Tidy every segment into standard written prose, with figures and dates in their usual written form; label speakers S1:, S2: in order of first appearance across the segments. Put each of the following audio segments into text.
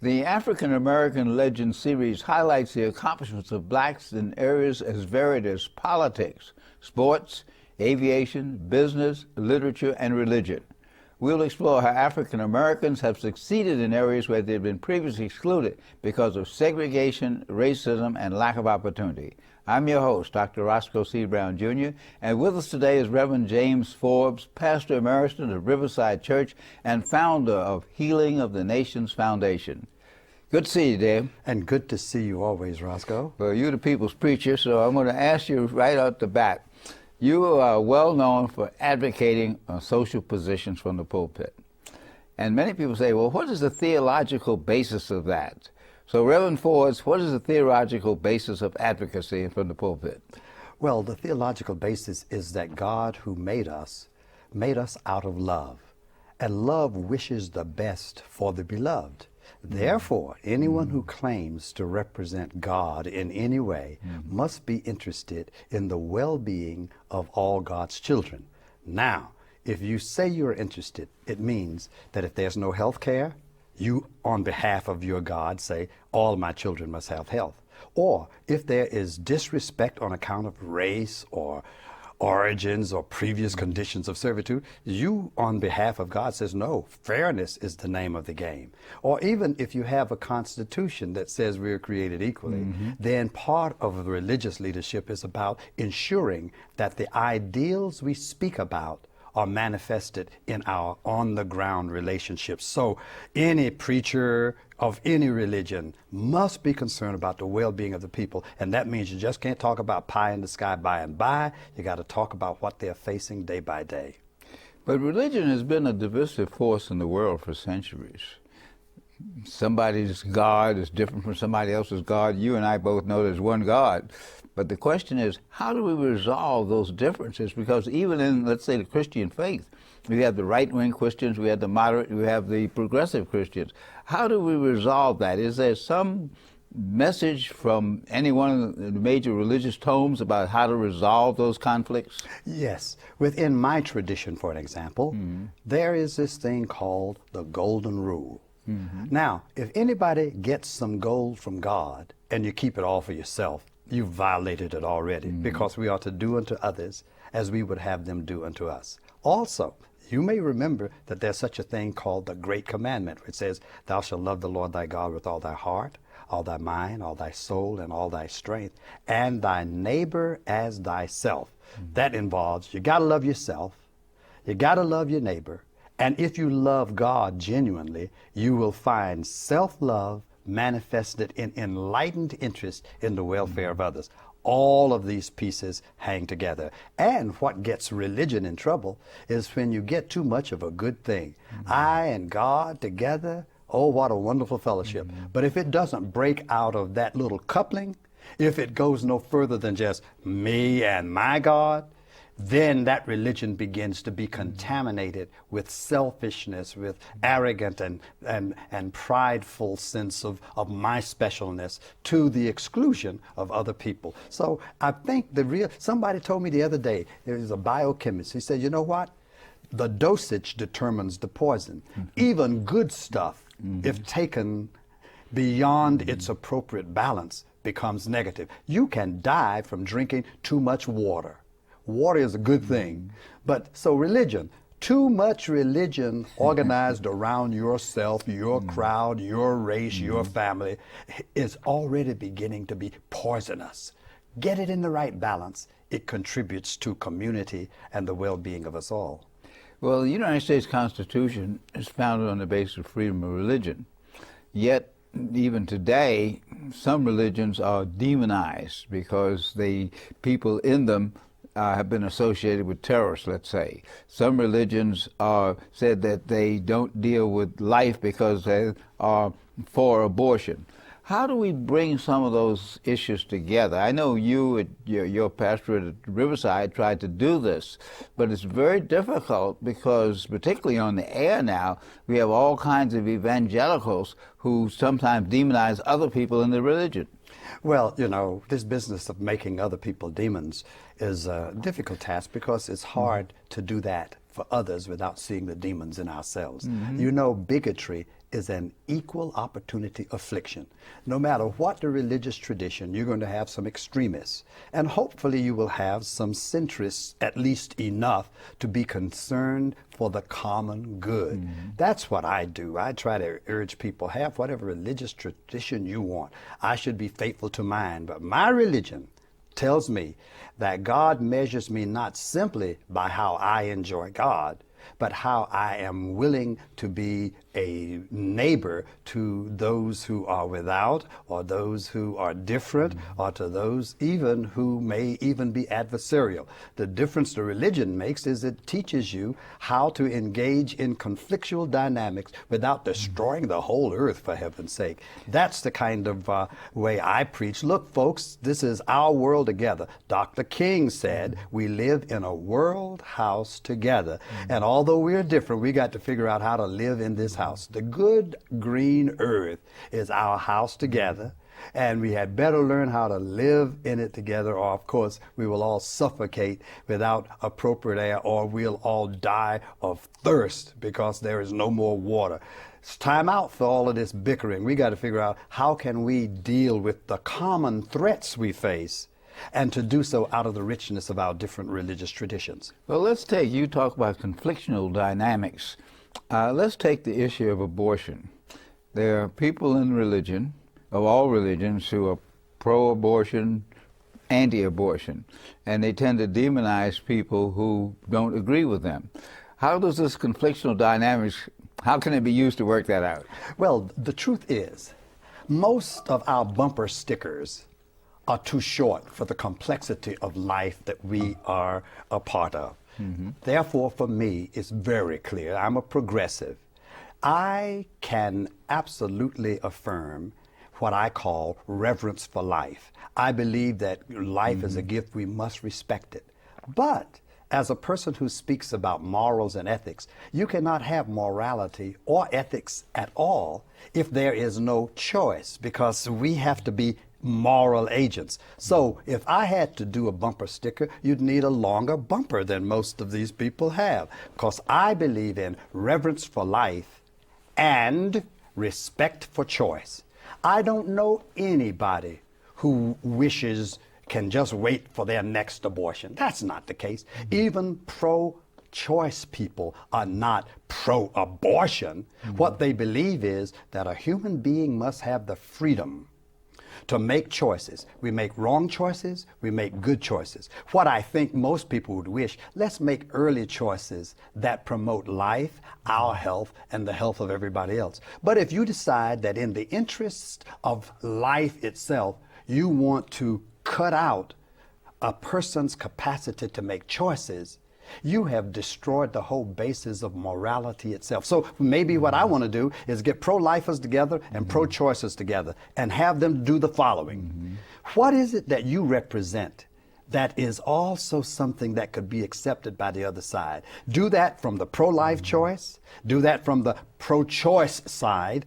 S1: The African American Legend series highlights the accomplishments of blacks in areas as varied as politics, sports, aviation, business, literature, and religion. We'll explore how African Americans have succeeded in areas where they've been previously excluded because of segregation, racism, and lack of opportunity. I'm your host, Dr. Roscoe C. Brown, Jr., and with us today is Reverend James Forbes, Pastor Emeritus of Riverside Church and founder of Healing of the Nations Foundation. Good to see you, Dave.
S2: And good to see you always, Roscoe.
S1: Well, you're the people's preacher, so I'm going to ask you right out the bat. You are well known for advocating social positions from the pulpit. And many people say, well, what is the theological basis of that? So, Reverend Forbes, what is the theological basis of advocacy from the pulpit?
S2: Well, the theological basis is that God who made us out of love. And love wishes the best for the beloved. Therefore, anyone who claims to represent God in any way must be interested in the well-being of all God's children. Now, if you say you're interested, it means that if there's no health care, you, on behalf of your God, say, all my children must have health. Or if there is disrespect on account of race or origins or previous conditions of servitude, you, on behalf of God, says, no, fairness is the name of the game. Or even if you have a constitution that says we are created equally, then part of the religious leadership is about ensuring that the ideals we speak about are manifested in our on-the-ground relationships. So any preacher of any religion must be concerned about the well-being of the people, and that means you just can't talk about pie in the sky by and by. You got to talk about what they're facing day by day.
S1: But religion has been a divisive force in the world for centuries. Somebody's God is different from somebody else's God. You and I both know there's one God. But the question is, how do we resolve those differences? Because even in, let's say, the Christian faith, we have the right-wing Christians, we have the moderate, we have the progressive Christians. How do we resolve that? Is there some message from any one of the major religious tomes about how to resolve those conflicts?
S2: Yes. Within my tradition, for an example, there is this thing called the Golden Rule. Now, if anybody gets some gold from God and you keep it all for yourself, you've violated it already, because we are to do unto others as we would have them do unto us. Also, you may remember that there's such a thing called the Great Commandment, which says, thou shalt love the Lord thy God with all thy heart, all thy mind, all thy soul, and all thy strength, and thy neighbor as thyself. That involves, you got to love yourself, you got to love your neighbor, and if you love God genuinely, you will find self-love manifested in enlightened interest in the welfare of others. All of these pieces hang together. And what gets religion in trouble is when you get too much of a good thing. I and God together, oh, what a wonderful fellowship. But if it doesn't break out of that little coupling, if it goes no further than just me and my God, then that religion begins to be contaminated with selfishness, with arrogant and prideful sense of my specialness to the exclusion of other people. So I think somebody told me the other day, there was a biochemist, he said, you know what? The dosage determines the poison. Even good stuff, if taken beyond its appropriate balance, becomes negative. You can die from drinking too much water. Water is a good thing. But so religion, too much religion organized around yourself, your crowd, your race, your family, is already beginning to be poisonous. Get it in the right balance. It contributes to community and the well-being of us all.
S1: Well, the United States Constitution is founded on the basis of freedom of religion. Yet, even today, some religions are demonized because the people in them have been associated with terrorists, let's say. Some religions are said that they don't deal with life because they are for abortion. How do we bring some of those issues together? I know you, your pastorate at Riverside, tried to do this, but it's very difficult because, particularly on the air now, we have all kinds of evangelicals who sometimes demonize other people in the religion.
S2: Well, you know, this business of making other people demons is a difficult task because it's hard to do that for others without seeing the demons in ourselves. You know, bigotry is an equal opportunity affliction. No matter what the religious tradition, you're going to have some extremists. And hopefully you will have some centrists, at least enough to be concerned for the common good. That's what I do. I try to urge people, have whatever religious tradition you want. I should be faithful to mine. But my religion tells me that God measures me not simply by how I enjoy God, but how I am willing to be a neighbor to those who are without, or those who are different, or to those even who may even be adversarial. The difference the religion makes is it teaches you how to engage in conflictual dynamics without destroying the whole earth, for heaven's sake. That's the kind of way I preach. Look, folks, this is our world together. Dr. King said, we live in a world house together. And although we're different, we got to figure out how to live in this house. The good green earth is our house together, and we had better learn how to live in it together, or of course we will all suffocate without appropriate air, or we'll all die of thirst because there is no more water. It's time out for all of this bickering. We got to figure out how can we deal with the common threats we face, and to do so out of the richness of our different religious traditions.
S1: Well, you talk about conflictual dynamics. Let's take the issue of abortion. There are people in religion, of all religions, who are pro-abortion, anti-abortion, and they tend to demonize people who don't agree with them. How does this conflictual dynamics, how can it be used to work that out?
S2: Well, the truth is, most of our bumper stickers are too short for the complexity of life that we are a part of. Therefore, for me, it's very clear. I'm a progressive. I can absolutely affirm what I call reverence for life. I believe that life is a gift. We must respect it. But as a person who speaks about morals and ethics, you cannot have morality or ethics at all if there is no choice, because we have to be moral agents. So if I had to do a bumper sticker, you'd need a longer bumper than most of these people have, because I believe in reverence for life and respect for choice. I don't know anybody who can just wait for their next abortion. That's not the case. Even pro-choice people are not pro-abortion. What they believe is that a human being must have the freedom to make choices. We make wrong choices, we make good choices. What I think most people would wish, let's make early choices that promote life, our health, and the health of everybody else. But if you decide that in the interest of life itself, you want to cut out a person's capacity to make choices, you have destroyed the whole basis of morality itself. So maybe what I want to do is get pro-lifers together and pro-choicers together and have them do the following. What is it that you represent that is also something that could be accepted by the other side? Do that from the pro-life choice, do that from the pro-choice side,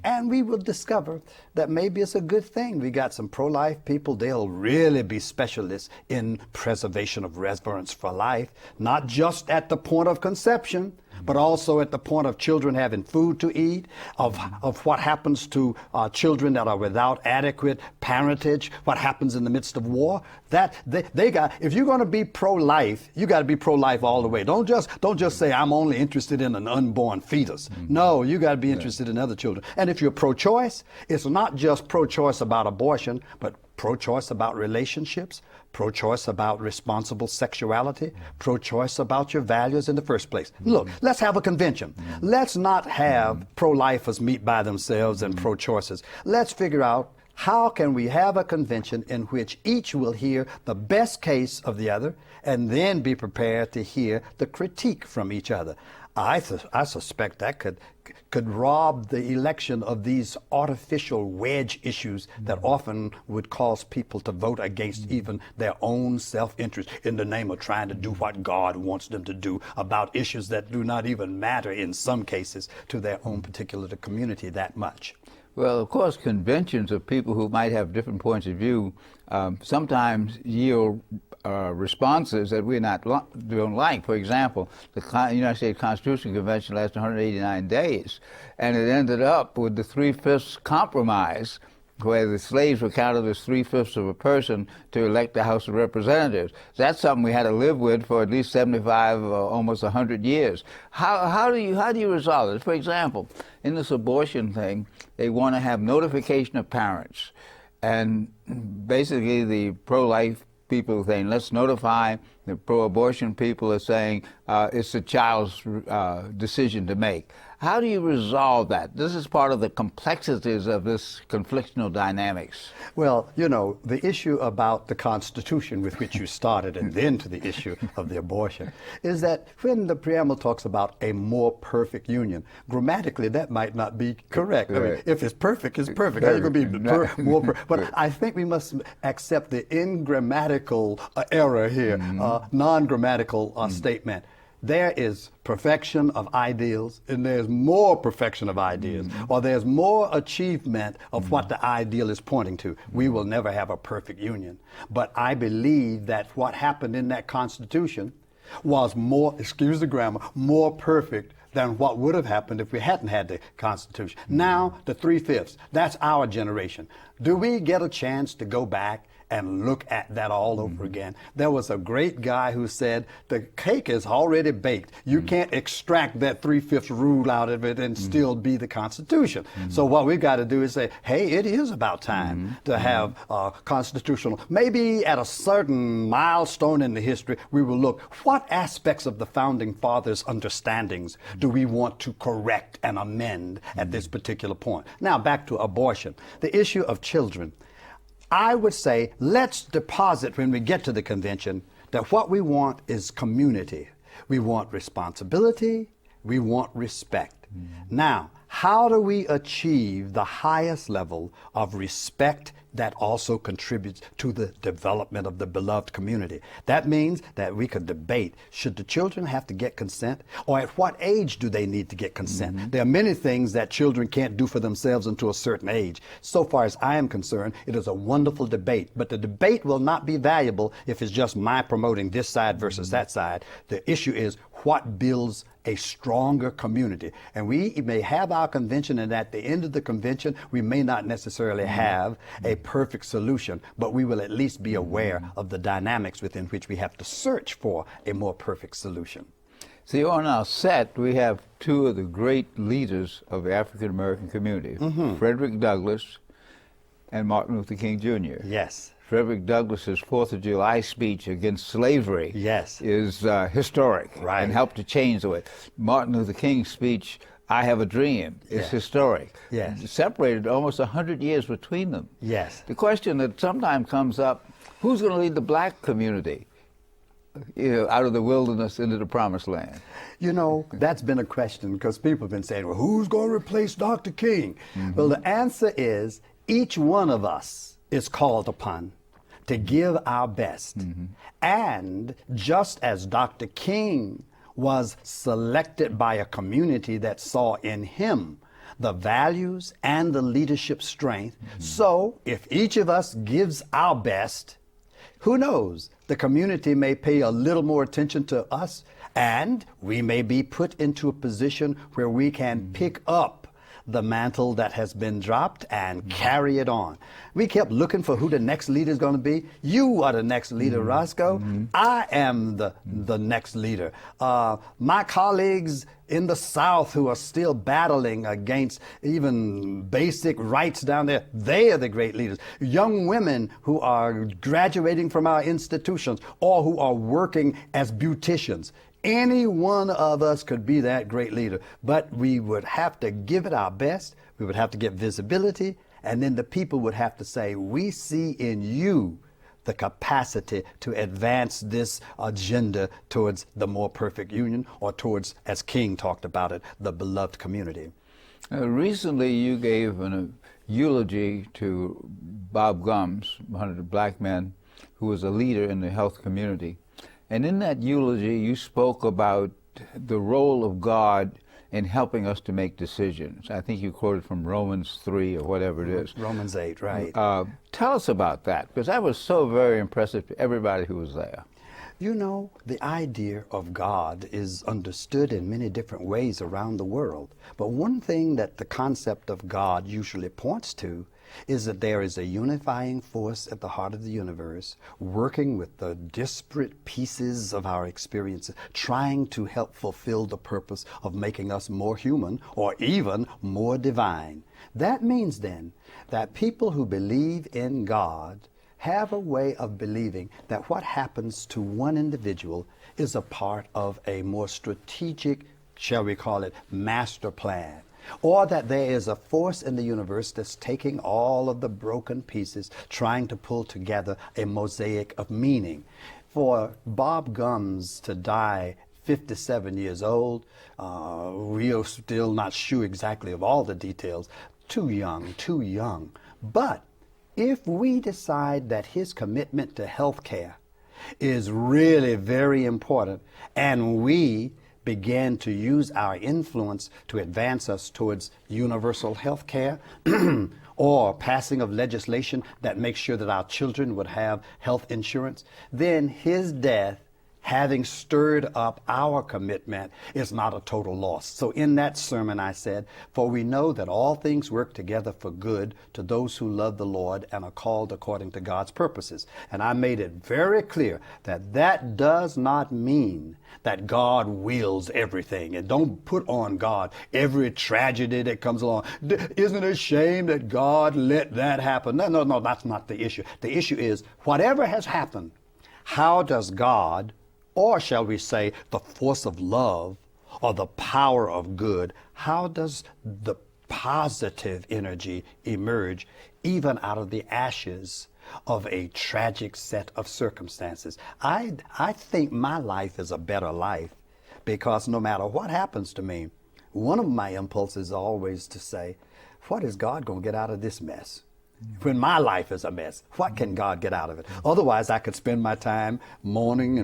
S2: and we will discover that maybe it's a good thing. We got some pro-life people. They'll really be specialists in preservation of reverence for life, not just at the point of conception, but also at the point of children having food to eat, of what happens to children that are without adequate parentage, what happens in the midst of war. That if you're going to be pro-life, you got to be pro-life all the way. Don't just say I'm only interested in an unborn fetus. No, you got to be interested in other children. And if you're pro-choice, it's not just pro-choice about abortion, but pro-choice about relationships, pro-choice about responsible sexuality, pro-choice about your values in the first place. Look, let's have a convention. Let's not have pro-lifers meet by themselves and pro-choicers. Let's figure out how can we have a convention in which each will hear the best case of the other and then be prepared to hear the critique from each other. I suspect that could rob the election of these artificial wedge issues that often would cause people to vote against even their own self-interest in the name of trying to do what God wants them to do about issues that do not even matter in some cases to their own particular community that much.
S1: Well, of course, conventions of people who might have different points of view sometimes yield responses that we don't like. For example, the United States Constitution Convention lasted 189 days, and it ended up with the 3/5 compromise, where the slaves were counted as 3/5 of a person to elect the House of Representatives. That's something we had to live with for at least 75 or almost 100 years. How do you resolve it? For example, in this abortion thing, they want to have notification of parents, and basically the pro-life people are saying, let's notify. The pro-abortion people are saying it's the child's decision to make. How do you resolve that? This is part of the complexities of this conflictional dynamics.
S2: Well, you know, the issue about the Constitution with which you started and then to the issue of the abortion is that when the preamble talks about a more perfect union, grammatically that might not be correct. I mean, if it's perfect, it's perfect. How are you going to be more perfect? But I think we must accept the in-grammatical error here, non-grammatical statement. There is perfection of ideals, and there's more perfection of ideas, or there's more achievement of what the ideal is pointing to. We will never have a perfect union. But I believe that what happened in that Constitution was more, excuse the grammar, more perfect than what would have happened if we hadn't had the Constitution. Now, the 3/5, that's our generation. Do we get a chance to go back and look at that all over again? There was a great guy who said, the cake is already baked. You can't extract that 3/5 rule out of it and still be the Constitution. So what we've got to do is say, hey, it is about time to have constitutional, maybe at a certain milestone in the history, we will look, what aspects of the Founding Fathers' understandings do we want to correct and amend at this particular point? Now, back to abortion. The issue of children. I would say, let's deposit when we get to the convention that what we want is community. We want responsibility. We want respect. Now, how do we achieve the highest level of respect that also contributes to the development of the beloved community? That means that we could debate, should the children have to get consent, or at what age do they need to get consent? There are many things that children can't do for themselves until a certain age. So far as I am concerned, it is a wonderful debate, but the debate will not be valuable if it's just my promoting this side versus that side. The issue is what builds a stronger community. And we may have our convention, and at the end of the convention, we may not necessarily have a perfect solution, but we will at least be aware of the dynamics within which we have to search for a more perfect solution.
S1: See, on our set, we have two of the great leaders of the African American community, Frederick Douglass and Martin Luther King Jr.
S2: Yes.
S1: Frederick Douglass's 4th of July speech against slavery is historic and helped to change the way. Martin Luther King's speech, I Have a Dream, is historic. Separated almost 100 years between them. The question that sometimes comes up, who's going to lead the black community out of the wilderness into the promised land?
S2: You know, that's been a question because people have been saying, well, who's going to replace Dr. King? Well, the answer is each one of us is called upon to give our best. And just as Dr. King was selected by a community that saw in him the values and the leadership strength, so if each of us gives our best, who knows, the community may pay a little more attention to us, and we may be put into a position where we can pick up the mantle that has been dropped and carry it on. We kept looking for who the next leader is going to be. You are the next leader, Roscoe. I am the next leader. My colleagues in the South who are still battling against even basic rights down there, they are the great leaders. Young women who are graduating from our institutions or who are working as beauticians. Any one of us could be that great leader, but we would have to give it our best. We would have to get visibility, and then the people would have to say, we see in you the capacity to advance this agenda towards the more perfect union, or towards, as King talked about it, the beloved community.
S1: Recently, you gave a eulogy to Bob Gums, one of the black men who was a leader in the health community. And in that eulogy, you spoke about the role of God in helping us to make decisions. I think you quoted from Romans 3 or whatever it is.
S2: Romans 8, right.
S1: Tell us about that, because that was so very impressive to everybody who was there.
S2: You know, the idea of God is understood in many different ways around the world. But one thing that the concept of God usually points to is that there is a unifying force at the heart of the universe, working with the disparate pieces of our experiences, trying to help fulfill the purpose of making us more human or even more divine. That means then that people who believe in God have a way of believing that what happens to one individual is a part of a more strategic, shall we call it, master plan. Or that there is a force in the universe that's taking all of the broken pieces, trying to pull together a mosaic of meaning. For Bob Gumbs to die 57 years old, we are still not sure exactly of all the details. Too young, too young. But if we decide that his commitment to health care is really very important, and we begin to use our influence to advance us towards universal health care or passing of legislation that makes sure that our children would have health insurance, then his death, having stirred up our commitment, is not a total loss. So in that sermon I said, for we know that all things work together for good to those who love the Lord and are called according to God's purposes. And I made it very clear that that does not mean that God wills everything. And don't put on God every tragedy that comes along. Isn't it a shame that God let that happen? No, that's not the issue. The issue is whatever has happened, how does God, or shall we say the force of love or the power of good, how does the positive energy emerge even out of the ashes of a tragic set of circumstances? I think my life is a better life because no matter what happens to me, one of my impulses is always to say, what is God going to get out of this mess? When my life is a mess, what can God get out of it? Otherwise, I could spend my time mourning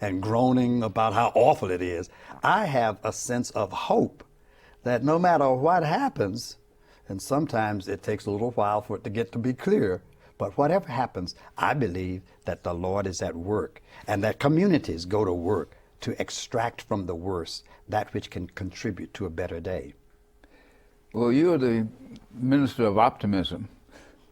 S2: and groaning about how awful it is. I have a sense of hope that no matter what happens, and sometimes it takes a little while for it to get to be clear, but whatever happens, I believe that the Lord is at work and that communities go to work to extract from the worst that which can contribute to a better day.
S1: Well, you're the minister of optimism.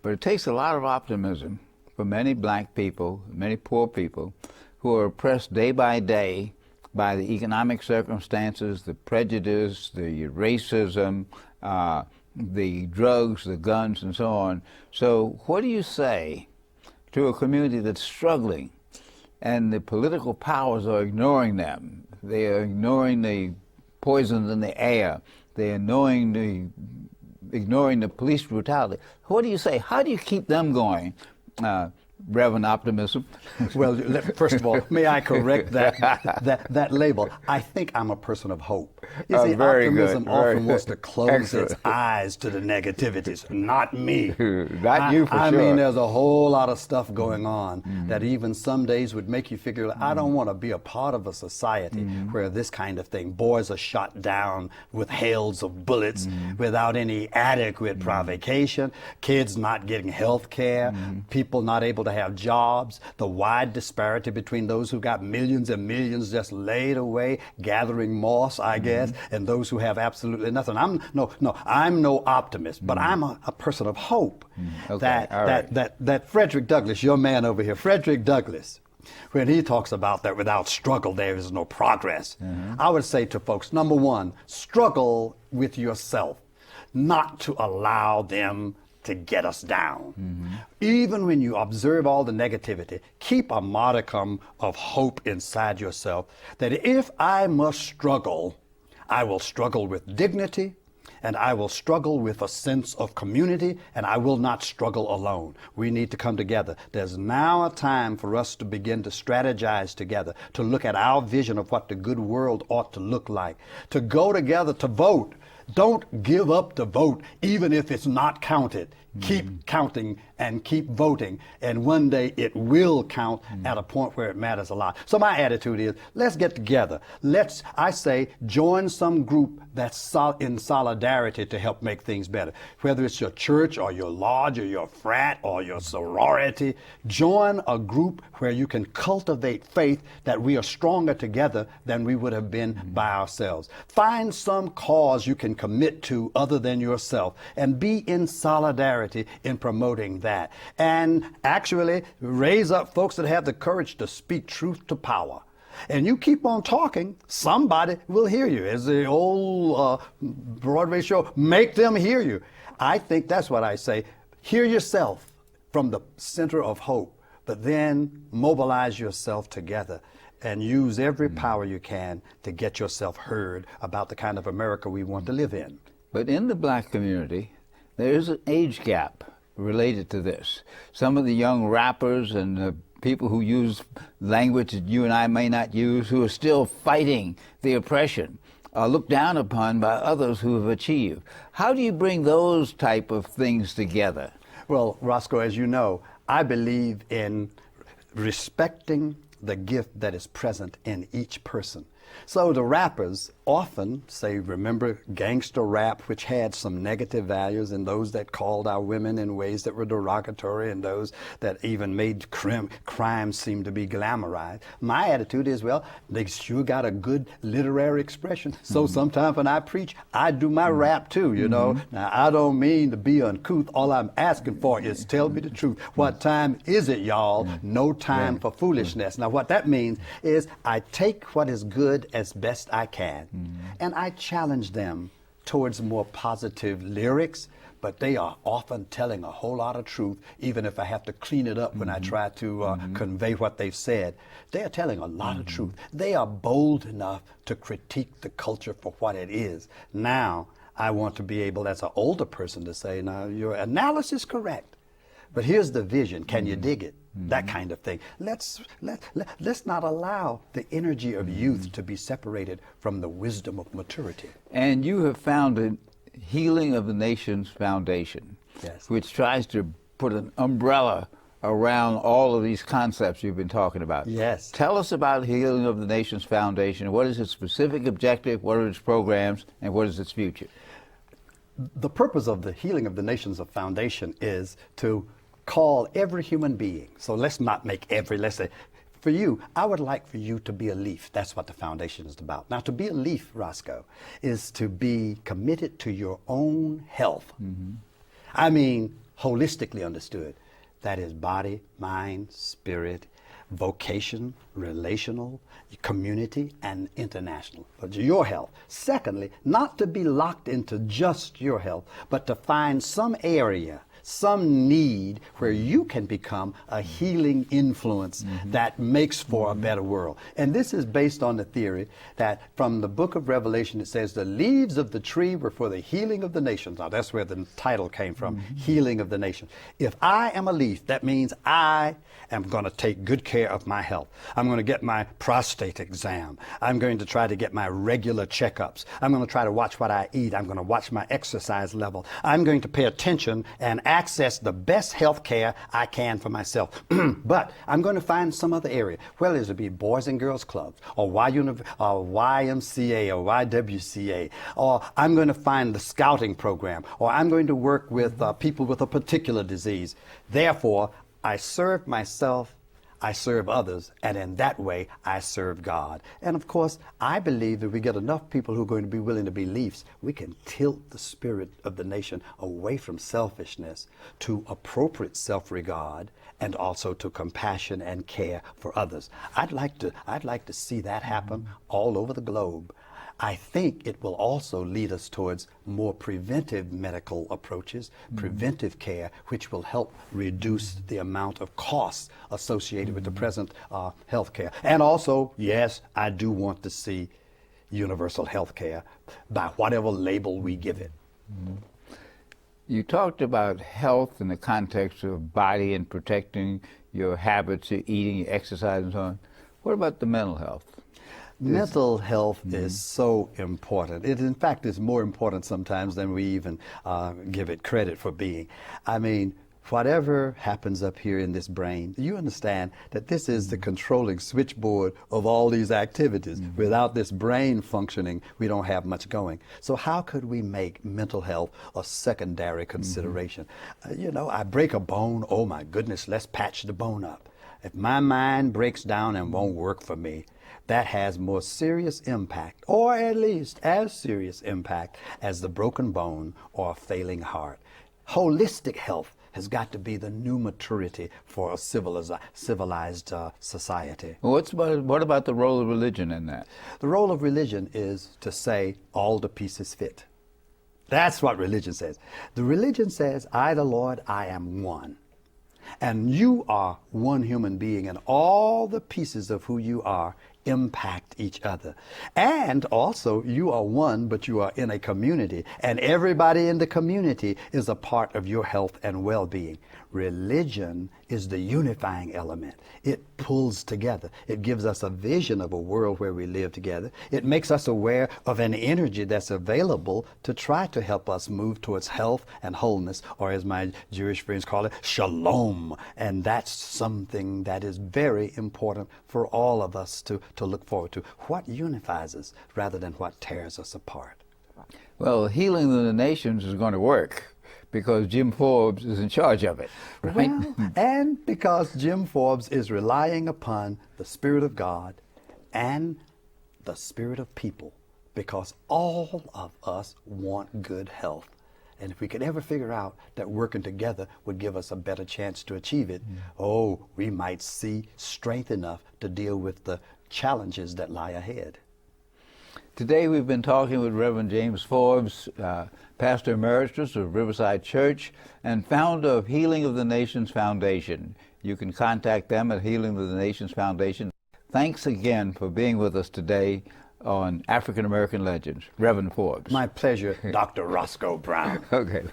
S1: But it takes a lot of optimism for many black people, many poor people, who are oppressed day by day by the economic circumstances, the prejudice, the racism, the drugs, the guns, and so on. So what do you say to a community that's struggling and the political powers are ignoring them? They are ignoring the poisons in the air. They are ignoring the police brutality. What do you say? How do you keep them going, Reverend Optimism?
S2: Well, first of all, may I correct that label? I think I'm a person of hope. You see, optimism often wants to close its eyes to the negativities. Not me.
S1: Not you, for sure.
S2: I mean, there's a whole lot of stuff going on that even some days would make you figure, I don't want to be a part of a society where this kind of thing, boys are shot down with hails of bullets without any adequate provocation, kids not getting health care, people not able to have jobs, the wide disparity between those who got millions and millions just laid away gathering moss, I guess, and those who have absolutely nothing. I'm no optimist, but I'm a person of hope.
S1: Okay.
S2: That Frederick Douglass, your man over here, Frederick Douglass, when he talks about that without struggle there is no progress, I would say to folks, number one, struggle with yourself, not to allow them to get us down. Even when you observe all the negativity, keep a modicum of hope inside yourself that if I must struggle, I will struggle with dignity, and I will struggle with a sense of community, and I will not struggle alone. We need to come together. There's now a time for us to begin to strategize together, to look at our vision of what the good world ought to look like, to go together to vote. Don't give up the vote, even if it's not counted. Keep counting and keep voting, and one day it will count at a point where it matters a lot. So my attitude is, let's get together. I say, join some group that's in solidarity to help make things better. Whether it's your church or your lodge or your frat or your sorority, join a group where you can cultivate faith that we are stronger together than we would have been by ourselves. Find some cause you can commit to other than yourself and be in solidarity in promoting that. And actually raise up folks that have the courage to speak truth to power. And you keep on talking, somebody will hear you. As the old Broadway show, make them hear you. I think that's what I say. Hear yourself from the center of hope, but then mobilize yourself together and use every power you can to get yourself heard about the kind of America we want to live in.
S1: But in the black community, there is an age gap related to this. Some of the young rappers and the people who use language that you and I may not use, who are still fighting the oppression, are looked down upon by others who have achieved. How do you bring those type of things together?
S2: Well, Roscoe, as you know, I believe in respecting the gift that is present in each person. So the rappers often say, remember gangster rap, which had some negative values, and those that called our women in ways that were derogatory, and those that even made crime seem to be glamorized. My attitude is, well, they sure got a good literary expression. So sometimes when I preach, I do my rap too, you know. Now, I don't mean to be uncouth. All I'm asking for is tell me the truth. What time is it, y'all? No time for foolishness. Now, what that means is I take what is good as best I can, and I challenge them towards more positive lyrics, but they are often telling a whole lot of truth, even if I have to clean it up when I try to convey what they've said. They are telling a lot of truth. They are bold enough to critique the culture for what it is. Now, I want to be able, as an older person, to say, now, your analysis is correct, but here's the vision. Can you dig it? That kind of thing. Let's not allow the energy of youth to be separated from the wisdom of maturity.
S1: And you have founded Healing of the Nations Foundation,
S2: Yes.
S1: which tries to put an umbrella around all of these concepts you've been talking about.
S2: Yes.
S1: Tell us about Healing of the Nations Foundation. What is its specific objective? What are its programs? And what is its future?
S2: The purpose of the Healing of the Nations Foundation is to call every human being. So let's not make let's say, for you, I would like for you to be a leaf. That's what the foundation is about. Now, to be a leaf, Roscoe, is to be committed to your own health. I mean, holistically understood. That is body, mind, spirit, vocation, relational, community, and international. But your health. Secondly, not to be locked into just your health, but to find some area, some need where you can become a healing influence that makes for a better world. And this is based on the theory that from the book of Revelation, it says the leaves of the tree were for the healing of the nations. Now that's where the title came from, Healing of the Nations. If I am a leaf, that means I am going to take good care of my health. I'm going to get my prostate exam. I'm going to try to get my regular checkups. I'm going to try to watch what I eat. I'm going to watch my exercise level. I'm going to pay attention and access the best health care I can for myself. But I'm going to find some other area. Well, it'll be Boys and Girls Clubs, or YMCA, or YWCA, or I'm going to find the scouting program, or I'm going to work with people with a particular disease. Therefore, I serve myself, I serve others, and in that way, I serve God. And of course, I believe that we get enough people who are going to be willing to be leaves, we can tilt the spirit of the nation away from selfishness to appropriate self-regard and also to compassion and care for others. I'd like to see that happen all over the globe. I think it will also lead us towards more preventive medical approaches, preventive care, which will help reduce the amount of costs associated with the present health care. And also, yes, I do want to see universal health care by whatever label we give it.
S1: You talked about health in the context of body and protecting your habits, your eating, your exercise, and so on. What about the mental health?
S2: Mental health is so important. It, in fact, is more important sometimes than we even give it credit for being. I mean, whatever happens up here in this brain, you understand that this is the controlling switchboard of all these activities. Without this brain functioning, we don't have much going. So how could we make mental health a secondary consideration? You know, I break a bone, oh my goodness, let's patch the bone up. If my mind breaks down and won't work for me, that has more serious impact, or at least as serious impact, as the broken bone or a failing heart. Holistic health has got to be the new maturity for a civilized society.
S1: What about the role of religion in that?
S2: The role of religion is to say all the pieces fit. That's what religion says. The religion says, I, the Lord, I am one. And you are one human being, and all the pieces of who you are impact each other. And also, you are one, but you are in a community, and everybody in the community is a part of your health and well-being. Religion is the unifying element. It pulls together. It gives us a vision of a world where we live together. It makes us aware of an energy that's available to try to help us move towards health and wholeness, or as my Jewish friends call it, shalom. And that's something that is very important for all of us to look forward to. What unifies us rather than what tears us apart?
S1: Well, healing the nations is going to work, because Jim Forbes is in charge of it, right?
S2: Well, and because Jim Forbes is relying upon the Spirit of God and the spirit of people, because all of us want good health. And if we could ever figure out that working together would give us a better chance to achieve it, oh, we might see strength enough to deal with the challenges that lie ahead.
S1: Today we've been talking with Reverend James Forbes, Pastor Emeritus of Riverside Church and founder of Healing of the Nations Foundation. You can contact them at Healing of the Nations Foundation. Thanks again for being with us today on African American Legends. Reverend Forbes.
S2: My pleasure, Dr. Roscoe Brown.
S1: Okay.